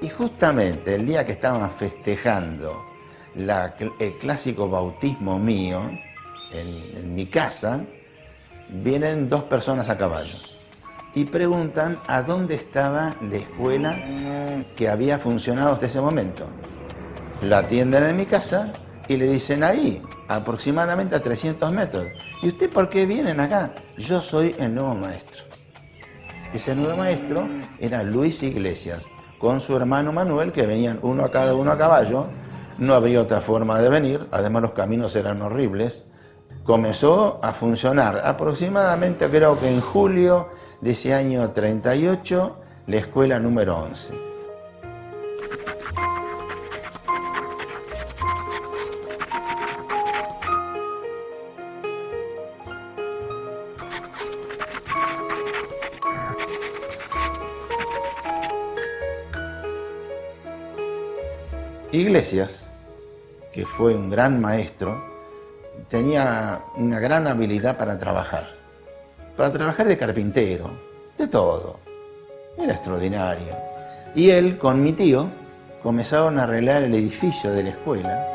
Y justamente el día que estaban festejando el clásico bautismo mío, en mi casa, vienen dos personas a caballo y preguntan a dónde estaba la escuela que había funcionado hasta ese momento. La atienden en mi casa y le dicen ahí, aproximadamente a 300 metros. ¿Y usted por qué vienen acá? Yo soy el nuevo maestro. Ese nuevo maestro era Luis Iglesias, con su hermano Manuel, que venían uno a caballo. No habría otra forma de venir, además los caminos eran horribles. Comenzó a funcionar aproximadamente, creo que en julio de ese año 38, la escuela número 11. Iglesias, que fue un gran maestro, tenía una gran habilidad para trabajar de carpintero, de todo. Era extraordinario. Y él con mi tío comenzaron a arreglar el edificio de la escuela.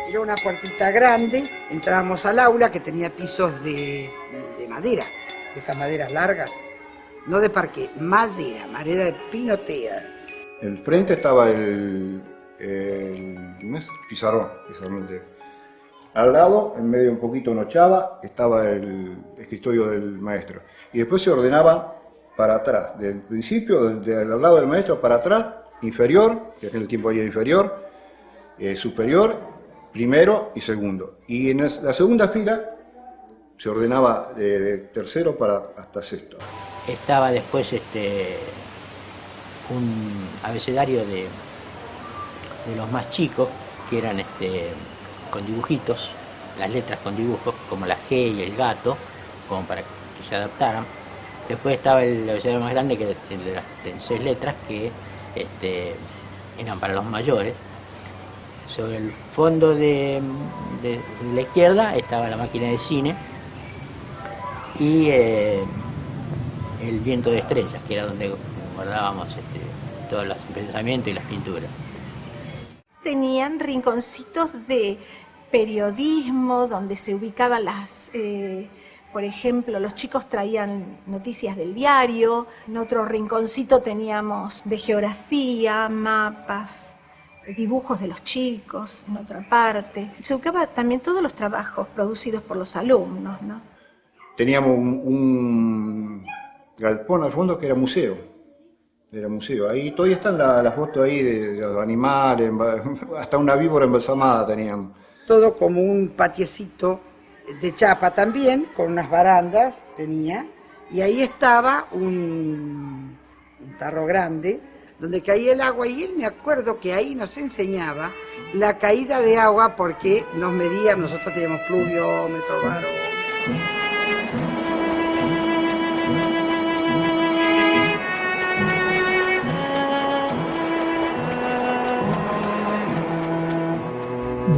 Era una puertita grande, entrábamos al aula que tenía pisos de madera, esas maderas largas, no de parqué, madera de pinotea. En el frente estaba el pizarrón. Al lado, en medio un poquito una chava, estaba el escritorio del maestro. Y después se ordenaba para atrás, desde el principio, desde al lado del maestro para atrás, inferior, que en el tiempo había inferior, superior, primero y segundo. Y en la segunda fila se ordenaba de tercero hasta sexto. Estaba después un abecedario de los más chicos, que eran con dibujitos, las letras con dibujos, como la G y el gato, como para que se adaptaran. Después estaba el abecedario más grande, que era el de las 6 letras, que eran para los mayores. Sobre el fondo de la izquierda estaba la máquina de cine y el viento de estrellas, que era donde guardábamos todos los pensamientos y las pinturas. Tenían rinconcitos de periodismo donde se ubicaban por ejemplo, los chicos traían noticias del diario. En otro rinconcito teníamos de geografía, mapas, dibujos de los chicos, en otra parte. Se ubicaba también todos los trabajos producidos por los alumnos, ¿no? Teníamos un galpón al fondo que era museo. Ahí todavía están las fotos ahí de los animales, hasta una víbora embalsamada teníamos. Todo como un patiecito de chapa también, con unas barandas tenía, y ahí estaba un tarro grande, donde caía el agua, y él me acuerdo que ahí nos enseñaba la caída de agua, porque nos medían, nosotros teníamos pluviómetro, barómetro.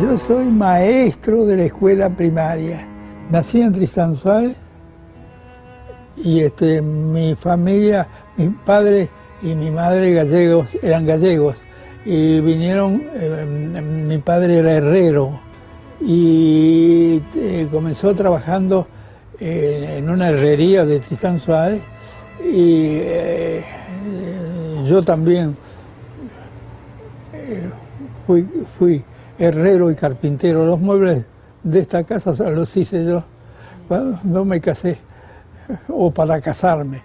Yo soy maestro de la escuela primaria. Nací en Tristán Suárez y mi familia, mi padre y mi madre eran gallegos y vinieron, mi padre era herrero y comenzó trabajando en una herrería de Tristán Suárez y yo también fui herrero y carpintero. Los muebles de esta casa los hice yo cuando me casé o para casarme.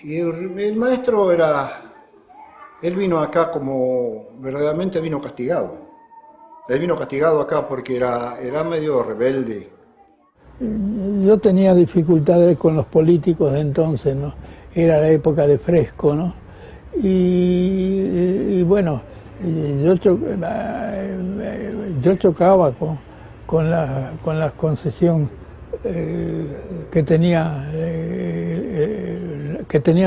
Y el maestro él vino acá verdaderamente vino castigado. Él vino castigado acá porque era medio rebelde. Yo tenía dificultades con los políticos de entonces, ¿no? era la época de Fresco, ¿no? Y bueno, yo chocaba con la concesión que tenían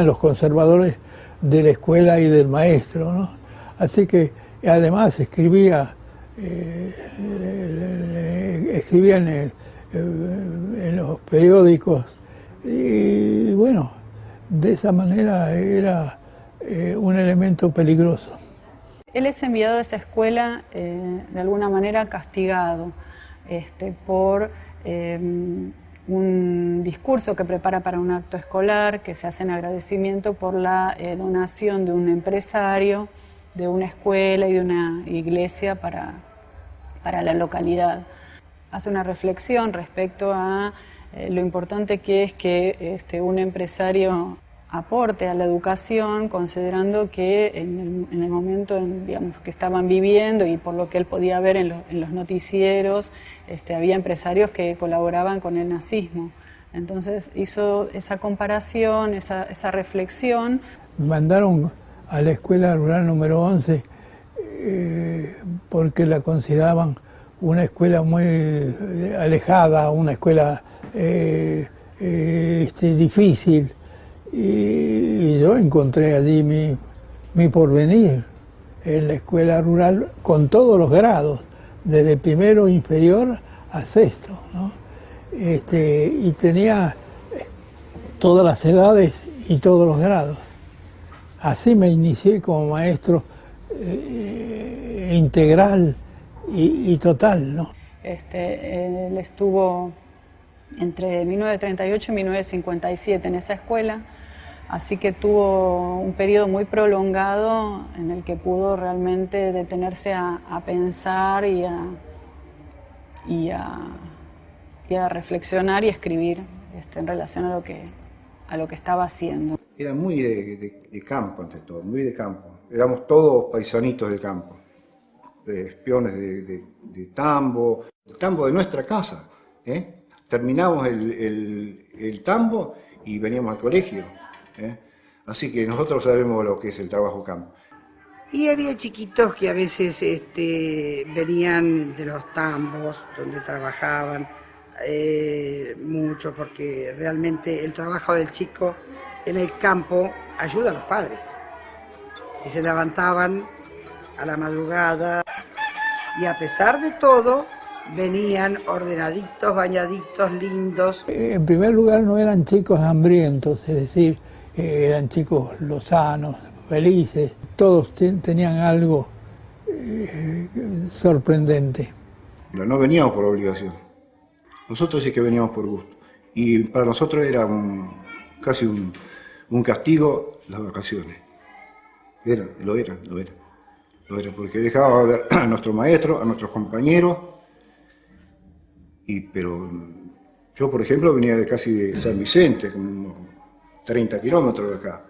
los conservadores de la escuela y del maestro, ¿no? Así que además escribían en los periódicos y bueno, de esa manera era un elemento peligroso. Él es enviado a esa escuela de alguna manera castigado por un discurso que prepara para un acto escolar que se hace en agradecimiento por la donación de un empresario, de una escuela y de una iglesia para la localidad. Hace una reflexión respecto a lo importante que es que un empresario aporte a la educación, considerando que en el momento digamos, que estaban viviendo y por lo que él podía ver en los noticieros, había empresarios que colaboraban con el nazismo. Entonces hizo esa comparación, esa reflexión. Me mandaron a la escuela rural número 11 porque la consideraban una escuela muy alejada, una escuela difícil. Y yo encontré allí mi porvenir en la escuela rural con todos los grados, desde primero inferior a sexto, ¿no? Y tenía todas las edades y todos los grados. Así me inicié como maestro integral y total, ¿no? Él estuvo entre 1938 y 1957 en esa escuela, así que tuvo un periodo muy prolongado en el que pudo realmente detenerse a pensar y a reflexionar y escribir en relación a lo que estaba haciendo. Era muy de campo, ante todo, muy de campo. Éramos todos paisanitos del campo, espiones de tambo, el tambo de nuestra casa, Terminamos el tambo y veníamos al colegio, Así que nosotros sabemos lo que es el trabajo campo. Y había chiquitos que a veces venían de los tambos donde trabajaban mucho, porque realmente el trabajo del chico en el campo ayuda a los padres. Y se levantaban a la madrugada y a pesar de todo venían ordenaditos, bañaditos, lindos. En primer lugar no eran chicos hambrientos, es decir, eran chicos lozanos, felices, todos tenían algo sorprendente. Pero no veníamos por obligación, nosotros sí que veníamos por gusto. Y para nosotros era casi un castigo las vacaciones. Lo era, porque dejábamos ver a nuestro maestro, a nuestros compañeros, pero yo, por ejemplo, venía de casi de San Vicente, como 30 kilómetros de acá,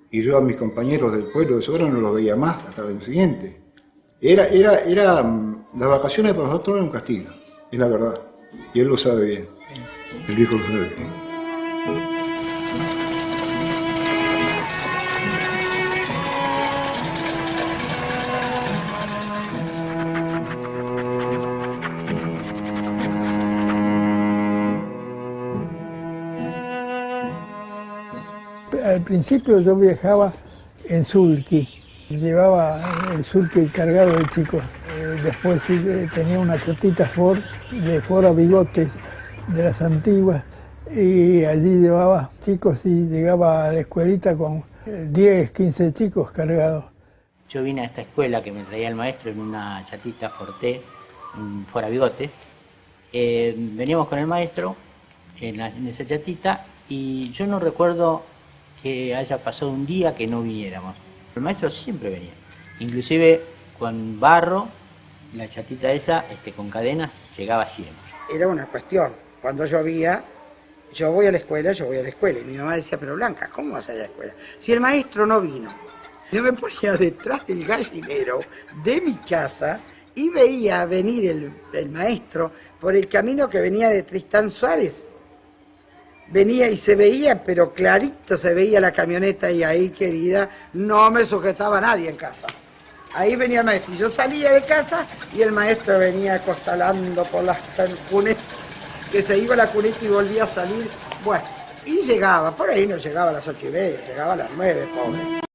y yo a mis compañeros del pueblo de Soberano no los veía más hasta el año siguiente. Las vacaciones para nosotros eran un castigo, es la verdad, y él lo sabe bien, el hijo lo sabe bien. Al principio yo viajaba en sulky, llevaba el sulky cargado de chicos. Después tenía una chatita Ford, de Ford a bigotes, de las antiguas, y allí llevaba chicos y llegaba a la escuelita con 10, 15 chicos cargados. Yo vine a esta escuela que me traía el maestro en una chatita Forte, un Ford a bigote. Veníamos con el maestro en esa chatita y yo no recuerdo que haya pasado un día que no viniéramos. El maestro siempre venía, inclusive con barro, la chatita esa, con cadenas, llegaba siempre. Era una cuestión, cuando llovía, yo voy a la escuela, y mi mamá decía, pero Blanca, ¿cómo vas a ir a la escuela? Si el maestro no vino. Yo me ponía detrás del gallinero de mi casa y veía venir el maestro por el camino que venía de Tristán Suárez. venía y se veía, pero clarito se veía la camioneta y ahí, querida, no me sujetaba nadie en casa. Ahí venía el maestro y yo salía de casa y el maestro venía acostalando por las cunetas, que se iba a la cuneta y volvía a salir. Bueno, y llegaba, por ahí no llegaba a las 8:30, llegaba a las 9, pobre.